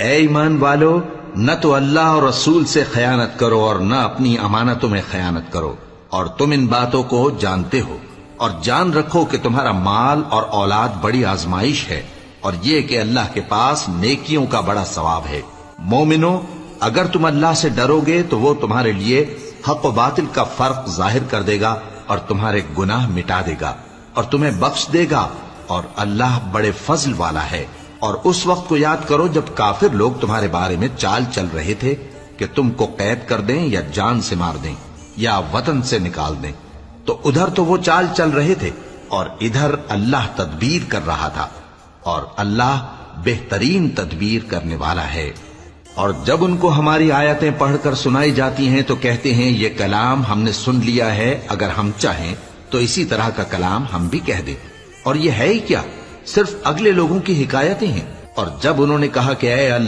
اے ایمان والو، نہ تو اللہ اور رسول سے خیانت کرو اور نہ اپنی امانتوں میں خیانت کرو، اور تم ان باتوں کو جانتے ہو، اور جان رکھو کہ تمہارا مال اور اولاد بڑی آزمائش ہے، اور یہ کہ اللہ کے پاس نیکیوں کا بڑا ثواب ہے۔ مومنو، اگر تم اللہ سے ڈرو گے تو وہ تمہارے لیے حق و باطل کا فرق ظاہر کر دے گا اور تمہارے گناہ مٹا دے گا اور تمہیں بخش دے گا، اور اللہ بڑے فضل والا ہے۔ اور اس وقت کو یاد کرو جب کافر لوگ تمہارے بارے میں چال چل رہے تھے کہ تم کو قید کر دیں یا جان سے مار دیں یا وطن سے نکال دیں، تو ادھر تو وہ چال چل رہے تھے اور ادھر اللہ تدبیر کر رہا تھا، اور اللہ بہترین تدبیر کرنے والا ہے۔ اور جب ان کو ہماری آیتیں پڑھ کر سنائی جاتی ہیں تو کہتے ہیں یہ کلام ہم نے سن لیا ہے، اگر ہم چاہیں تو اسی طرح کا کلام ہم بھی کہہ دیں، اور یہ ہے ہی کیا، صرف اگلے لوگوں کی حکایتیں ہیں۔ اور جب انہوں نے کہا کہ اے اللہ